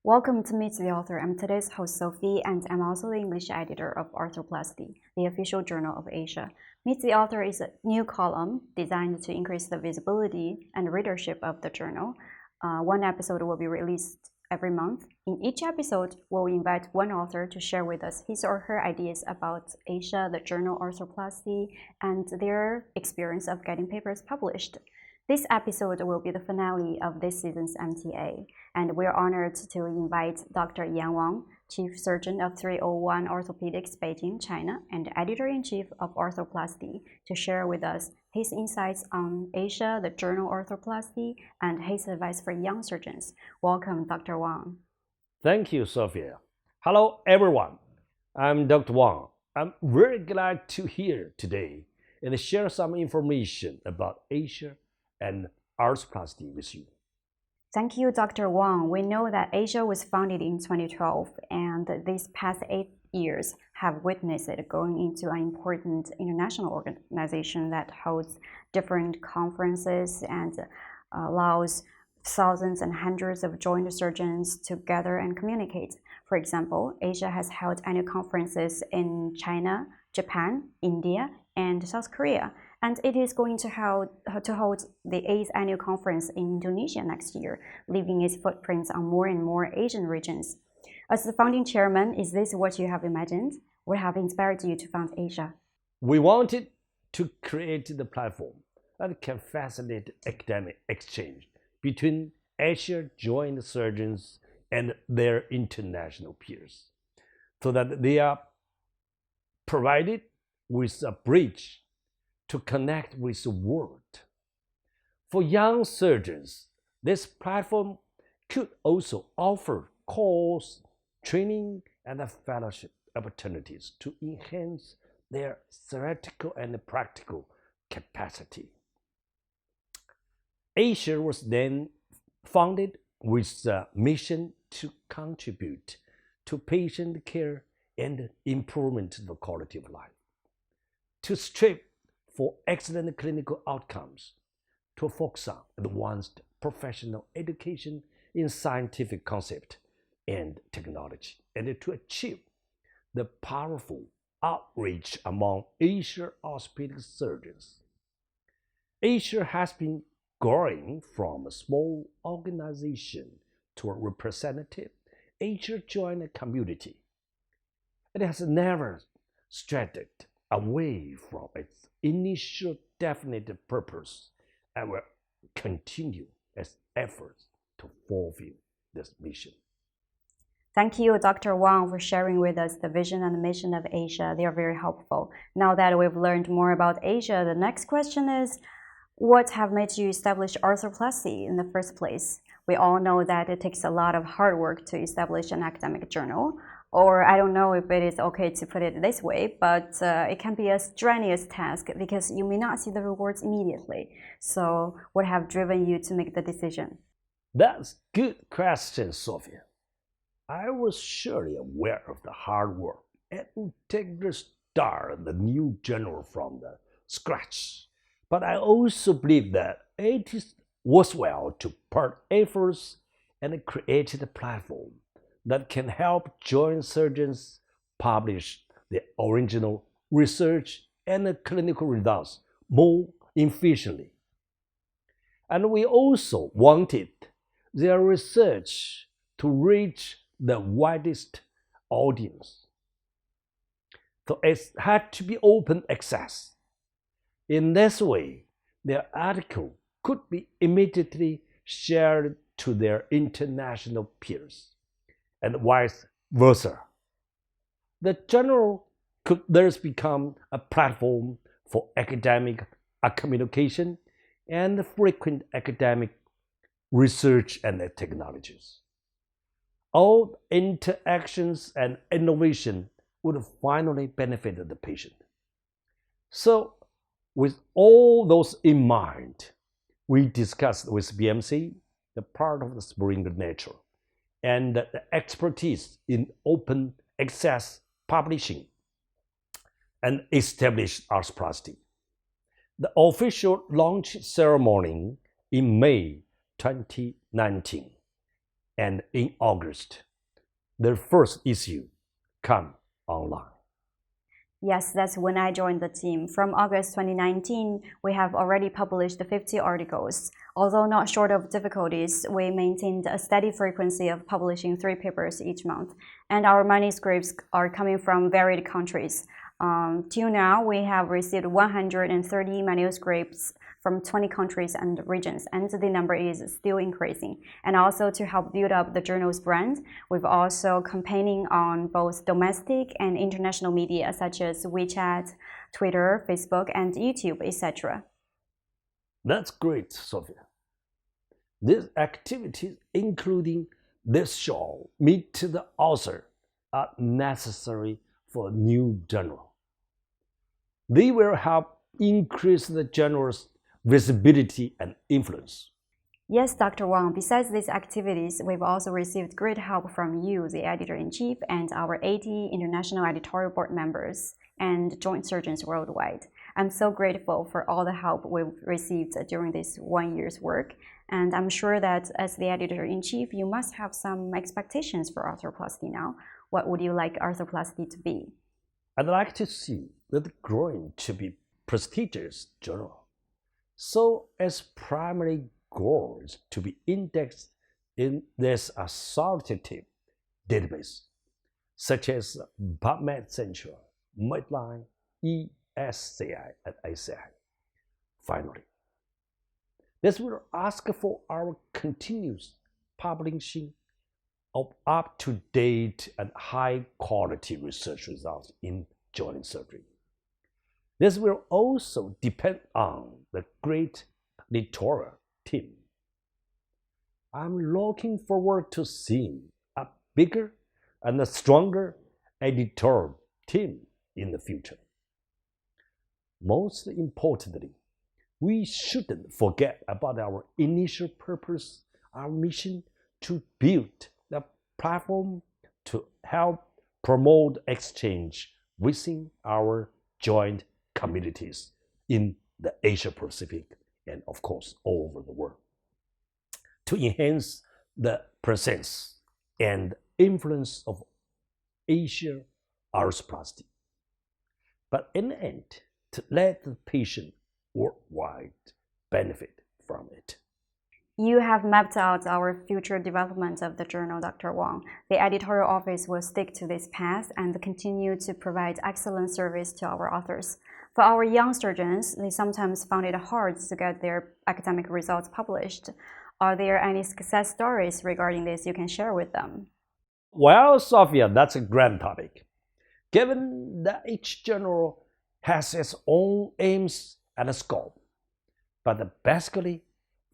Welcome to Meet the Author. I'm today's host Sophie, and I'm also the English editor of Arthroplasty, the official journal of Asia. Meet the Author is a new column designed to increase the visibility and readership of the journal. One episode will be released every month. In each episode, we'll invite one author to share with us his or her ideas about Asia, the journal Arthroplasty, and their experience of getting papers published. This episode will be the finale of this season's MTA, and we're honored to invite Dr. Yan Wang, Chief Surgeon of 301 Orthopedics, Beijing, China, and Editor-in-Chief of Arthroplasty, to share with us his insights on Asia, the journal Arthroplasty, and his advice for young surgeons. Welcome, Dr. Wang. Thank you, Sophia. Hello, everyone. I'm Dr. Wang. I'm very glad to here today and share some information about Asia and arthroplasty with you. Thank you, Dr. Wang. We know that Asia was founded in 2012, and these past 8 years have witnessed it going into an important international organization that holds different conferences and allows thousands and hundreds of joint surgeons to gather and communicate. For example, Asia has held annual conferences in China, Japan, India, and South Korea. And it is going to hold the 8th annual conference in Indonesia next year, leaving its footprints on more and more Asian regions. As the founding chairman, is this what you have imagined? What have inspired you to found Asia? We wanted to create the platform that can facilitate academic exchange between Asia joint surgeons and their international peers, so that they are provided with a bridge to connect with the world. For young surgeons, this platform could also offer course, training, and fellowship opportunities to enhance their theoretical and practical capacity. Asia was then founded with a mission to contribute to patient care and improvement of the quality of life, to strive for excellent clinical outcomes, to focus on advanced professional education in scientific concept and technology, and to achieve the powerful outreach among Asian orthopedic surgeons. Asia has been growing from a small organization to a representative Asia joint community. It has never strayed away from its initial definite purpose and will continue its efforts to fulfill this mission. Thank you, Dr. Wang, for sharing with us the vision and the mission of Asia. They are very helpful. Now that we've learned more about Asia, the next question is, what have made you establish Arthroplasty in the first place? We all know that it takes a lot of hard work to establish an academic journal. Or I don't know if it is okay to put it this way, but it can be a strenuous task because you may not see the rewards immediately. So what have driven you to make the decision? That's a good question, Sophia. I was surely aware of the hard work and take the start the new journal from the scratch. But I also believe that it is worthwhile to put efforts and create a platform that can help joint surgeons publish the original research and clinical results more efficiently. And we also wanted their research to reach the widest audience. So it had to be open access. In this way, their article could be immediately shared to their international peers, and vice versa. The journal could thus become a platform for academic communication and frequent academic research and technologies. All interactions and innovation would finally benefit the patient. So, with all those in mind, we discussed with BMC the part of the spring nature and the expertise in open access publishing, and established Arthroplasty. The official launch ceremony in May 2019, and in August, their first issue come online. Yes, that's when I joined the team. From August 2019, we have already published 50 articles. Although not short of difficulties, we maintained a steady frequency of publishing 3 papers each month, and our manuscripts are coming from varied countries. Till now, we have received 130 manuscripts from 20 countries and regions, and the number is still increasing. And also to help build up the journal's brand, we've also campaigning on both domestic and international media such as WeChat, Twitter, Facebook, and YouTube, etc. That's great, Sophia. These activities, including this show, Meet the Author, are necessary for a new journal. They will help increase the journal's visibility and influence. Yes, Dr. Wang, besides these activities, we've also received great help from you, the editor-in-chief, and our 80 international editorial board members and joint surgeons worldwide. I'm so grateful for all the help we've received during this 1 year's work, and I'm sure that as the editor-in-chief, you must have some expectations for arthroplasty now. What would you like arthroplasty to be? I'd like to see that growing to be prestigious journal. So its primary goal is to be indexed in this authoritative database, such as PubMed Central, Medline, ESCI, and ACI. Finally, this will ask for our continuous publishing of up-to-date and high-quality research results in joint surgery. This will also depend on the great editorial team. I'm looking forward to seeing a bigger and a stronger editorial team in the future. Most importantly, we shouldn't forget about our initial purpose, our mission to build a platform to help promote exchange within our joint communities in the Asia Pacific and of course all over the world, to enhance the presence and influence of Asia arthroplasty, but in the end, to let the patient worldwide benefit from it. You have mapped out our future development of the journal, Dr. Wang. The editorial office will stick to this path and continue to provide excellent service to our authors. For our young surgeons, they sometimes found it hard to get their academic results published. Are there any success stories regarding this you can share with them? Well, Sophia, that's a grand topic. Given that each journal has its own aims and scope, but basically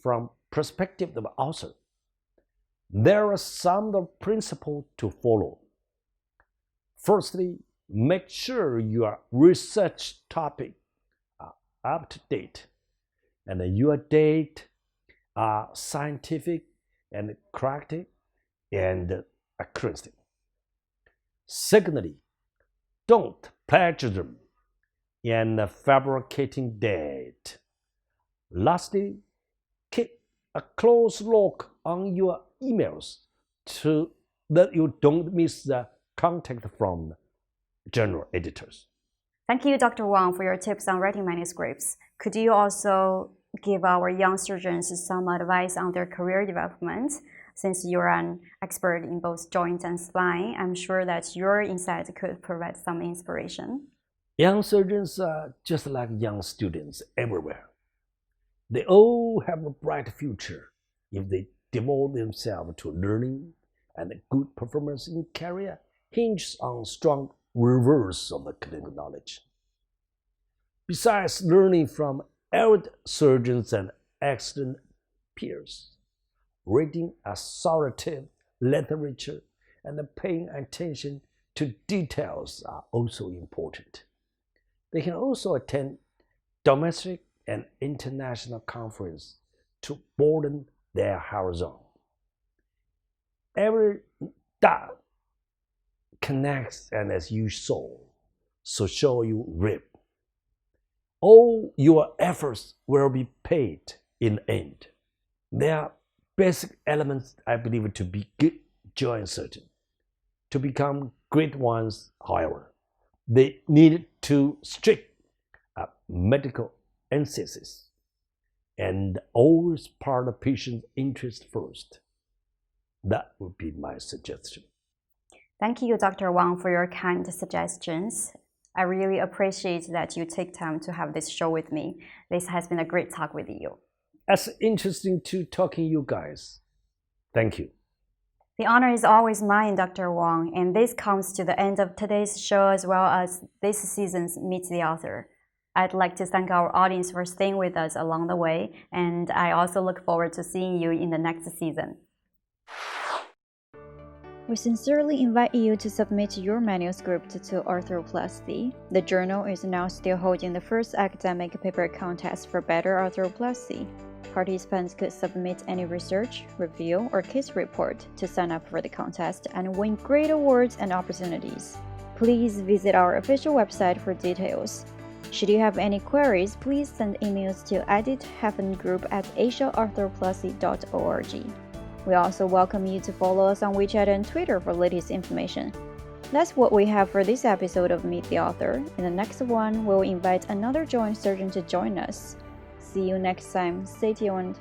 from perspective of author, there are some principles to follow. Firstly, make sure your research topic are up to date and your data are scientific and correct and accurate. Secondly, don't plagiarism and fabricating data. Lastly, keep a close look on your emails so that you don't miss the contact from journal editors. Thank you, Dr. Wang, for your tips on writing manuscripts. Could you also give our young surgeons some advice on their career development? Since you're an expert in both joint and spine, I'm sure that your insight could provide some inspiration. Young surgeons are just like young students everywhere. They all have a bright future if they devote themselves to learning, and a good performance in career hinges on strong reverse of the clinical knowledge. Besides learning from elder surgeons and excellent peers, reading authoritative literature and paying attention to details are also important. They can also attend domestic and international conferences to broaden their horizon. Every dot connects, and as you sow, so shall you reap. All your efforts will be paid in the end. There are basic elements I believe to be good joint surgeon. To become great ones, however, they need to strict medical emphasis and always part the patient's interest first. That would be my suggestion. Thank you, Dr. Wang, for your kind suggestions. I really appreciate that you take time to have this show with me. This has been a great talk with you. It's interesting to talking you guys. Thank you. The honor is always mine, Dr. Wang, and this comes to the end of today's show as well as this season's Meet the Author. I'd like to thank our audience for staying with us along the way, and I also look forward to seeing you in the next season. We sincerely invite you to submit your manuscript to Arthroplasty. The journal is now still holding the first academic paper contest for better arthroplasty. Participants could submit any research, review, or case report to sign up for the contest and win great awards and opportunities. Please visit our official website for details. Should you have any queries, please send emails to editheffengroup@asiaarthroplasty.org. We also welcome you to follow us on WeChat and Twitter for latest information. That's what we have for this episode of Meet the Author. In the next one, we'll invite another joint surgeon to join us. See you next time. Stay tuned.